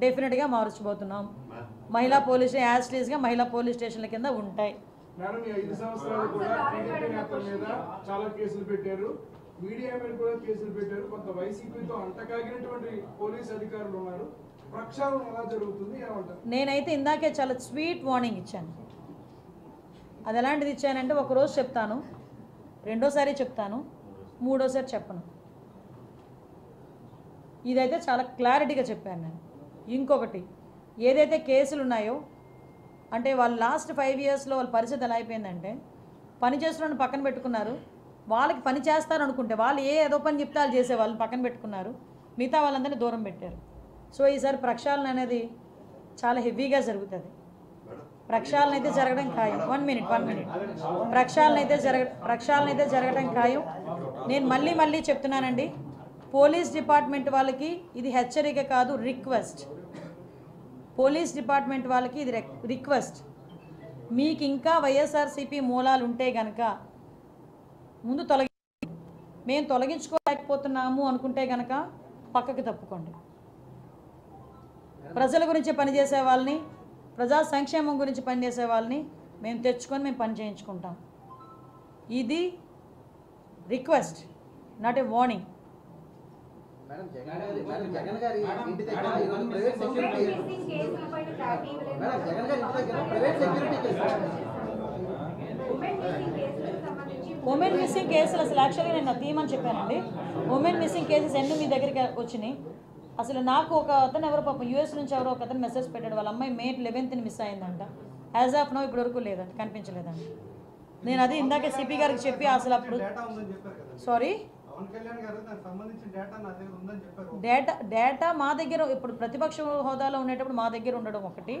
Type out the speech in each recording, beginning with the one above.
డెఫినెట్గా మార్చబోతున్నాం. మహిళా పోలీస్ యాజ్లీస్గా మహిళా పోలీస్ స్టేషన్ల కింద ఉంటాయి. మేడం ఈ 5 సంవత్సరాలు కూడా టీడీపీ నేతల మీద చాలా కేసులు పెట్టారు, మీడియా మీద కూడా కేసులు పెట్టారు. కొంత వైసీపీతో అంటకాగినటువంటి పోలీస్ అధికారులు ఉన్నారు. ప్రక్షాళన ఎలా జరుగుతుంది ఏమంటారు? నేనైతే ఇందాకే చాలా స్వీట్ వార్నింగ్ ఇచ్చాను. అది ఎలాంటిది ఇచ్చానంటే ఒకరోజు చెప్తాను, రెండోసారి చెప్తాను, మూడోసారి చెప్పను. ఇదైతే చాలా క్లారిటీగా చెప్పాను నేను. ఇంకొకటి, ఏదైతే కేసులు ఉన్నాయో అంటే వాళ్ళు లాస్ట్ 5 ఇయర్స్లో వాళ్ళ పరిస్థితి ఎలా అయిపోయిందంటే, పని చేస్తున్న పక్కన పెట్టుకున్నారు. వాళ్ళకి పని చేస్తారు అనుకుంటే వాళ్ళు ఏదో పని చెప్తే వాళ్ళు చేసే వాళ్ళని పక్కన పెట్టుకున్నారు, మిగతా వాళ్ళందరినీ దూరం పెట్టారు. సో ఈసారి ప్రక్షాళన అనేది చాలా హెవీగా జరుగుతుంది. ప్రక్షాళన అయితే జరగడం ఖాయం. 1 మినిట్ ప్రక్షాళన అయితే జరగడం ఖాయం. నేను మళ్ళీ చెప్తున్నానండి, పోలీస్ డిపార్ట్మెంట్ వాళ్ళకి ఇది హెచ్చరిక కాదు, రిక్వెస్ట్. పోలీస్ డిపార్ట్మెంట్ వాళ్ళకి ఇది రిక్వెస్ట్. మీకు ఇంకా వైఎస్ఆర్సీపీ మూలాలు ఉంటే కనుక ముందు మేము తొలగించుకోలేకపోతున్నాము అనుకుంటే కనుక పక్కకి తప్పుకోండి. ప్రజల గురించి పనిచేసే వాళ్ళని, ప్రజా సంక్షేమం గురించి పనిచేసే వాళ్ళని మేము తెచ్చుకొని మేము పని చేయించుకుంటాం. ఇది request, not a warning. Jagan గారి ఇంటి దగ్గర ప్రైవేట్ సెక్యూరిటీ ఉమెన్ మిస్సింగ్ కేసులు అసలు యాక్చువల్గా నేను తీయమని చెప్పానండి. ఉమెన్ మిస్సింగ్ కేసెస్ ఎన్ని మీ దగ్గరికి వచ్చినాయి? అసలు నాకు ఒక అతను ఎవరో పాపం యూఎస్ నుంచి ఎవరో ఒక అతను మెసేజ్ పెట్టాడు, వాళ్ళ అమ్మాయి May 11th మిస్ అయిందంట. యాజ్ ఆఫ్ నో ఇప్పటి వరకు లేదంట, కనిపించలేదంట. నేను అది ఇందాకే సిపి గారికి చెప్పి అసలు అప్పుడు సారీ డేటా మా దగ్గర ఇప్పుడు ప్రతిపక్ష హోదాలో ఉండేటప్పుడు మా దగ్గర ఉండడం ఒకటి.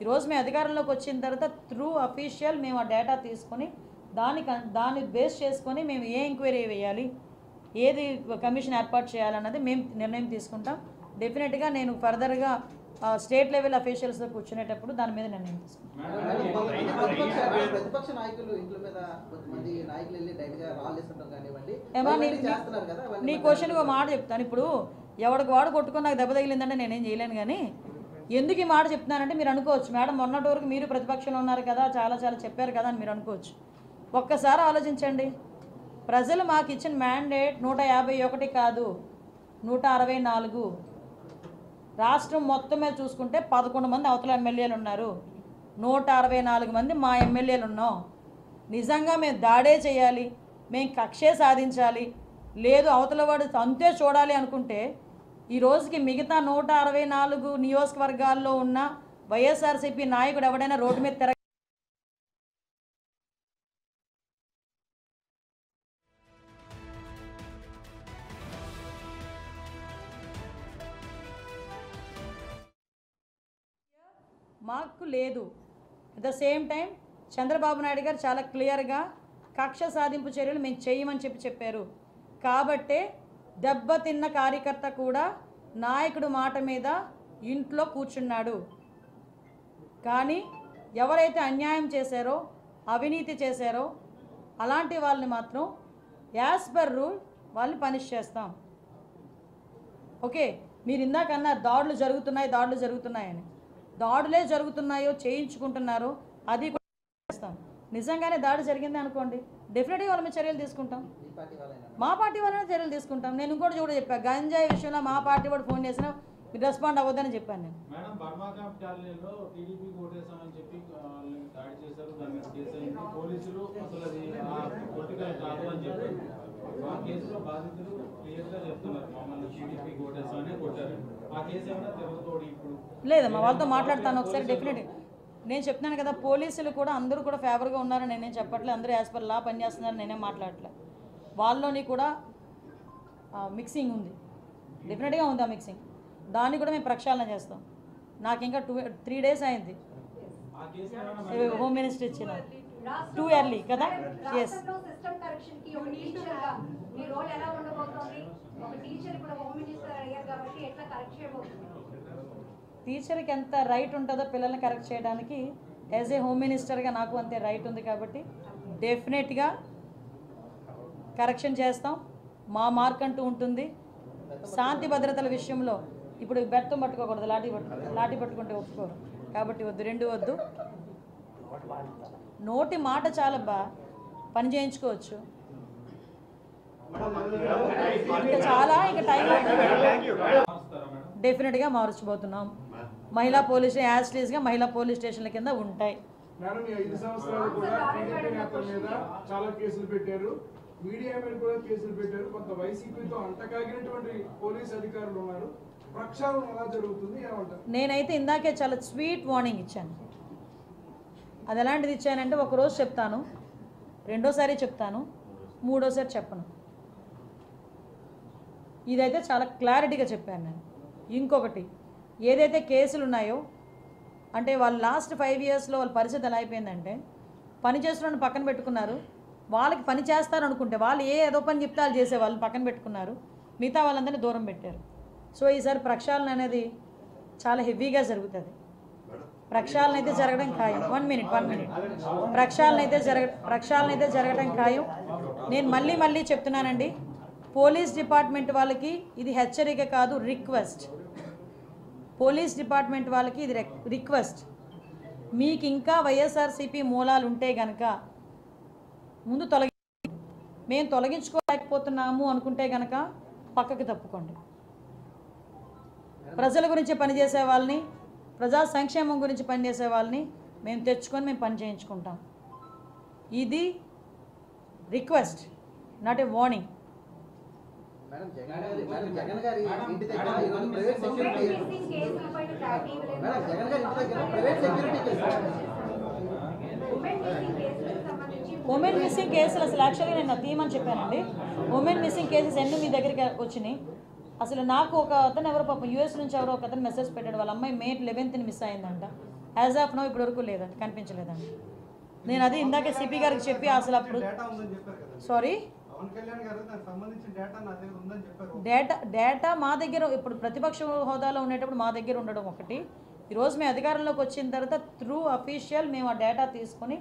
ఈరోజు మేము అధికారంలోకి వచ్చిన తర్వాత త్రూ అఫీషియల్ మేము ఆ డేటా తీసుకొని దాన్ని బేస్ చేసుకొని మేము ఏ ఎంక్వైరీ వేయాలి, ఏది కమిషన్ ఏర్పాటు చేయాలన్నది మేము నిర్ణయం తీసుకుంటాం. డెఫినెట్గా నేను ఫర్దర్గా స్టేట్ లెవెల్ అఫీషియల్స్తో కూర్చునేటప్పుడు దాని మీద నిర్ణయం తీసుకుంటాం. నీ క్వశ్చన్ ఒక మాట చెప్తాను. ఇప్పుడు ఎవడికి వాడు కొట్టుకొని నాకు దెబ్బ తగిలిందంటే నేనేం చేయలేను. కానీ ఎందుకు ఈ మాట చెప్తున్నానంటే మీరు అనుకోవచ్చు, మేడం మొన్నటి వరకు మీరు ప్రతిపక్షంలో ఉన్నారు కదా, చాలా చెప్పారు కదా అని మీరు అనుకోవచ్చు. ఒక్కసారి ఆలోచించండి, ప్రజలు మాకు ఇచ్చిన మ్యాండేట్ 151 కాదు, 164. రాష్ట్రం మొత్తం మీద చూసుకుంటే 11 మంది అవతల ఎమ్మెల్యేలు ఉన్నారు, 164 మంది మా ఎమ్మెల్యేలు ఉన్నాం. నిజంగా మేము దాడే చేయాలి, మేము కక్షే సాధించాలి, లేదు అవతల వాడు అంతే చూడాలి అనుకుంటే ఈ రోజుకి మిగతా 164 నియోజకవర్గాల్లో ఉన్న వైఎస్ఆర్సీపీ నాయకుడు ఎవడైనా రోడ్డు మీద తిరగ మాకు లేదు. At the same time Chandrababu Naidu గారు చాలా క్లియర్గా కక్ష సాధింపు చర్యలు మేము చేయమని చెప్పారు. కాబట్టే దెబ్బతిన్న కార్యకర్త కూడా నాయకుడు మాట మీద ఇంట్లో కూర్చున్నాడు. కానీ ఎవరైతే అన్యాయం చేశారో, అవినీతి చేశారో అలాంటి వాళ్ళని మాత్రం యాజ్ పర్ రూల్ వాళ్ళని పనిష్ చేస్తాం. ఓకే, మీరు ఇందాకన్నా దాడులు జరుగుతున్నాయని, దాడులే జరుగుతున్నాయో చేయించుకుంటున్నారో అది కూడా చేస్తాం. నిజంగానే దాడి జరిగింది అనుకోండి, డెఫినెట్గా వాళ్ళ మీద చర్యలు తీసుకుంటాం. మా పార్టీ వాళ్ళనే చర్యలు తీసుకుంటాం. నేను ఇంకోటి కూడా చెప్పాను, గంజాయి విషయంలో మా పార్టీ వాడు ఫోన్ చేసినా మీరు రెస్పాండ్ అవ్వద్దని చెప్పాను నేను. లేదమ్మా, వాళ్ళతో మాట్లాడతాను ఒకసారి. డెఫినెట్గా నేను చెప్తున్నాను కదా, పోలీసులు కూడా అందరూ కూడా ఫేవర్గా ఉన్నారని నేనేం చెప్పట్లేదు, అందరూ యాజ్ పర్ లా పనిచేస్తున్నారని నేనేం మాట్లాడట్లేదు. వాళ్ళలోని కూడా మిక్సింగ్ ఉంది, డెఫినెట్గా ఉంది ఆ మిక్సింగ్. దాన్ని కూడా మేము ప్రక్షాళన చేస్తాం. నాకు ఇంకా 3 days అయింది హోమ్ మినిస్టర్ ఇచ్చిన, టూ ఎర్లీ కదా. ఎస్, టీచర్కి ఎంత రైట్ ఉంటుందో పిల్లల్ని కరెక్ట్ చేయడానికి, యాజ్ ఏ హోమ్ మినిస్టర్గా నాకు అంతే రైట్ ఉంది. కాబట్టి డెఫినెట్గా కరెక్షన్ చేస్తాం. మా మార్క్ అంటూ ఉంటుంది. శాంతి భద్రతల విషయంలో ఇప్పుడు బెత్తం పట్టుకోకూడదు, లాఠీ పట్టుకుంటే ఒప్పుకోరు. కాబట్టి వద్దు, రెండు వద్దు. నోటి మాట చాలబ్బా, పని చేయించుకోవచ్చు. ఇంకా చాలా, ఇంకా టైం డెఫినెట్గా మార్చబోతున్నాం. మహిళా పోలీస్ యాజ్టీస్గా మహిళా పోలీస్ స్టేషన్ల కింద ఉంటాయి. మేడం, ఈ 5 సంవత్సరాలు కూడా టీడీపీ నేతల మీద చాలా కేసులు పెట్టారు, మీడియా మీద కూడా కేసులు పెట్టారు. కొంత వైసీపీతో అంటకాగినటువంటి పోలీస్ అధికారులు ఉన్నారు. ప్రక్షాళన ఎలా జరుగుతుంది, ఏమంటారు? నేనైతే ఇందాకే చాలా స్వీట్ వార్నింగ్ ఇచ్చాను. అది ఎలాంటిది ఇచ్చానంటే, ఒకరోజు చెప్తాను, రెండోసారి చెప్తాను, మూడోసారి చెప్పను. ఇదైతే చాలా క్లారిటీగా చెప్పాను నేను. ఇంకొకటి, ఏదైతే కేసులు ఉన్నాయో, అంటే వాళ్ళు లాస్ట్ 5 ఇయర్స్లో వాళ్ళ పరిస్థితి ఎలా అయిపోయిందంటే, పని చేస్తున్న పక్కన పెట్టుకున్నారు. వాళ్ళకి పని చేస్తారు అనుకుంటే, వాళ్ళు ఏదో పని చెప్తే వాళ్ళు చేసే వాళ్ళని పక్కన పెట్టుకున్నారు, మిగతా వాళ్ళందరినీ దూరం పెట్టారు. సో ఈసారి ప్రక్షాళన అనేది చాలా హెవీగా జరుగుతుంది. ప్రక్షాళన అయితే జరగడం ఖాయం. 1 మినిట్ ప్రక్షాళన అయితే జరగడం ఖాయం. నేను మళ్ళీ చెప్తున్నానండి, పోలీస్ డిపార్ట్మెంట్ వాళ్ళకి ఇది హెచ్చరిక కాదు, రిక్వెస్ట్. పోలీస్ డిపార్ట్మెంట్ వాళ్ళకి ఇది రిక్వెస్ట్. మీకు ఇంకా వైఎస్ఆర్సీపీ మూలాలు ఉంటే గనక ముందు మేము తొలగించుకోలేకపోతున్నాము అనుకుంటే గనక పక్కకి తప్పుకోండి. ప్రజల గురించి పనిచేసే వాళ్ళని, ప్రజా సంక్షేమం గురించి పనిచేసే వాళ్ళని మేము తెచ్చుకొని మేము పని చేయించుకుంటాం. ఇది request, not a warning. Madam, Jagan గారి ఇంటి దగ్గర ఈరోజు ప్రైవేట్ సెక్యూరిటీ ఉమెన్ మిస్సింగ్ కేసులు అసలు యాక్చువల్గా నేను తీయమని చెప్పానండి. ఉమెన్ మిస్సింగ్ కేసెస్ ఎన్ని మీ దగ్గరికి వచ్చినాయి? అసలు నాకు ఒక అతను ఎవరో పాపం యూఎస్ నుంచి ఎవరో ఒక అతను మెసేజ్ పెట్టాడు, వాళ్ళ అమ్మాయి May 11th మిస్ అయిందంట. యాజ్ ఆఫ్ నో ఇప్పటి వరకు లేదంట, కనిపించలేదంట. నేను అది ఇందాకే సిపి గారికి చెప్పి అసలు అప్పుడు సారీ డేటా మా దగ్గర ఇప్పుడు ప్రతిపక్ష హోదాలో ఉండేటప్పుడు మా దగ్గర ఉండడం ఒకటి. ఈరోజు మేము అధికారంలోకి వచ్చిన తర్వాత త్రూ అఫీషియల్ మేము ఆ డేటా తీసుకొని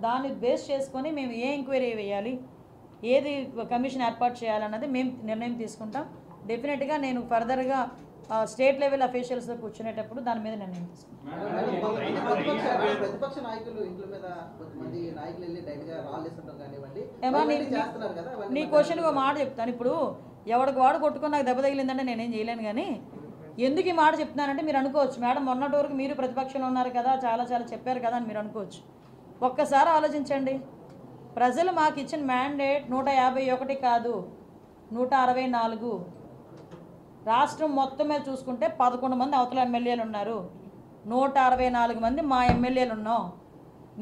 దాన్ని బేస్ చేసుకొని మేము ఏ ఎంక్వైరీ వేయాలి, ఏది కమిషన్ ఏర్పాటు చేయాలన్నది మేము నిర్ణయం తీసుకుంటాం. డెఫినెట్గా నేను ఫర్దర్గా స్టేట్ లెవెల్ అఫీషియల్స్తో కూర్చునేటప్పుడు దాని మీద నిర్ణయం తీసుకుంటాం. ప్రతిపక్ష నాయకులు ఇంట్ల మీద కొంతమంది నాయకులు వెళ్ళి డైరెక్ట్గా రాళ్ళేస్తుంటాం కానివ్వండి. నీ క్వశ్చన్ ఒక మాట చెప్తాను. ఇప్పుడు ఎవడికి వాడు కొట్టుకొని నాకు దెబ్బ తగిలిందంటే నేనేం చేయలేను. కానీ ఎందుకు ఈ మాట చెప్తున్నానంటే మీరు అనుకోవచ్చు, మేడం మొన్నటి వరకు మీరు ప్రతిపక్షంలో ఉన్నారు కదా, చాలా చెప్పారు కదా అని మీరు అనుకోవచ్చు. ఒక్కసారి ఆలోచించండి. ప్రజలు మాకు ఇచ్చిన మ్యాండేట్ 151 కాదు, 164. రాష్ట్రం మొత్తం మీద చూసుకుంటే 11 మంది అవతల ఎమ్మెల్యేలు ఉన్నారు, 164 మంది మా ఎమ్మెల్యేలు ఉన్నాం.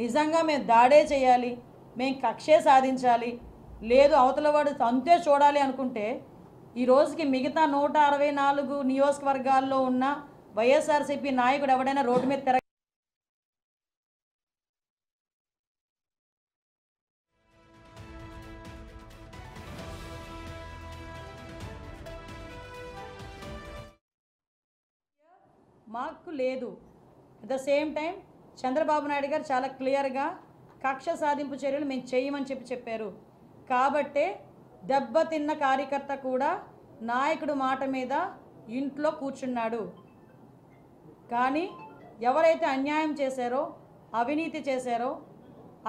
నిజంగా మేము దాడే చేయాలి, మేము కక్షే సాధించాలి, లేదు అవతల వాడు అంతే చూడాలి అనుకుంటే ఈ రోజుకి మిగతా 164 నియోజకవర్గాల్లో ఉన్న వైఎస్ఆర్సీపీ నాయకుడు ఎవడైనా రోడ్డు మీద తిరగ మాకు లేదు. At the same time Chandrababu Naidu గారు చాలా క్లియర్గా కక్ష సాధింపు చర్యలు మేము చేయమని చెప్పారు. కాబట్టే దెబ్బతిన్న కార్యకర్త కూడా నాయకుడు మాట మీద ఇంట్లో కూర్చున్నాడు. కానీ ఎవరైతే అన్యాయం చేశారో, అవినీతి చేశారో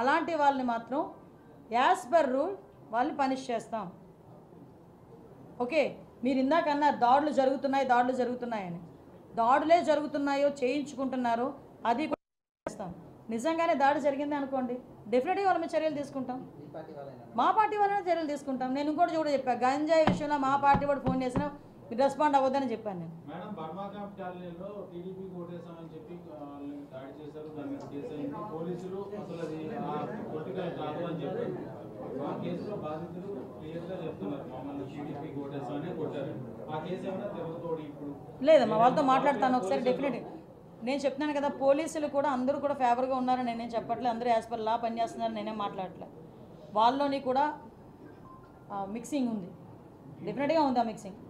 అలాంటి వాళ్ళని మాత్రం యాజ్ పర్ రూల్ వాళ్ళని పనిష్ చేస్తాం. ఓకే, మీరు ఇందాక అన్నారు దాడులు జరుగుతున్నాయని. దాడులే జరుగుతున్నాయో చేయించుకుంటున్నారో అది కూడా చేస్తాం. నిజంగానే దాడి జరిగింది అనుకోండి, డెఫినెట్గా వాళ్ళ మీద చర్యలు తీసుకుంటాం. మా పార్టీ వాళ్ళనే చర్యలు తీసుకుంటాం. నేను ఇంకోటి కూడా చెప్పాను, గంజాయి విషయంలో మా పార్టీ వాడు ఫోన్ చేసినా మీరు రెస్పాండ్ అవ్వద్దని చెప్పాను నేను. మేడం, బర్మా క్యాంప్ కాలనీలో టీడీపీ ఓటేసామని చెప్పి దాడి చేశారు, దాని మీద కేసు అయింది. పోలీసులు అసలు అది పొలిటికల్ కాదు అని చెప్పారు. ఆ కేసులో బాధితులు క్లియర్గా చెప్తున్నారు, మమ్మల్ని టీడీపీ ఓటేసామని కొట్టారు. ఆ కేసు ఏమైనా తిరుగుతోడు ఇప్పుడు లేదమ్మా, వాళ్ళతో మాట్లాడతాను ఒకసారి. డెఫినెట్గా నేను చెప్తున్నాను కదా, పోలీసులు కూడా అందరూ కూడా ఫేవర్గా ఉన్నారని నేనేం చెప్పట్లేదు, అందరూ యాజ్ పర్ లా పనిచేస్తున్నారని నేనేం మాట్లాడట్లేదు. వాళ్ళలోని కూడా మిక్సింగ్ ఉంది, డెఫినెట్గా ఉంది ఆ మిక్సింగ్.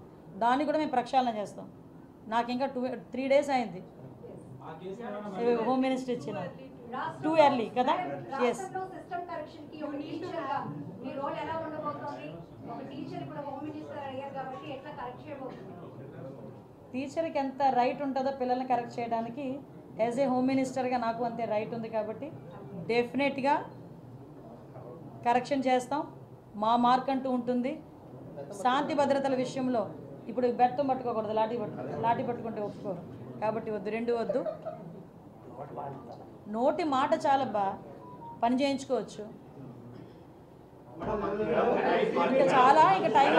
దాన్ని కూడా మేము ప్రక్షాళన చేస్తాం. నాకు ఇంకా 3 days అయింది హోమ్ మినిస్టర్ ఇచ్చిన. టూ ఎర్లీ కదా. ఎస్, టీచర్కి ఎంత రైట్ ఉంటుందో పిల్లల్ని కరెక్ట్ చేయడానికి యాజ్ ఏ హోమ్ మినిస్టర్గా నాకు అంతే రైట్ ఉంది కాబట్టి డెఫినెట్గా కరెక్షన్ చేస్తాం. మా మార్క్ అంటూ ఉంటుంది. శాంతి భద్రతల విషయంలో ఇప్పుడు బెత్తం పట్టుకోకూడదు, లాఠీ పట్టుకుంటే ఒప్పుకోరు కాబట్టి వద్దు, రెండు వద్దు. నోటి మాట చాలబ్బా, పని చేయించుకోవచ్చు. ఇంకా చాలా ఇంకా టైం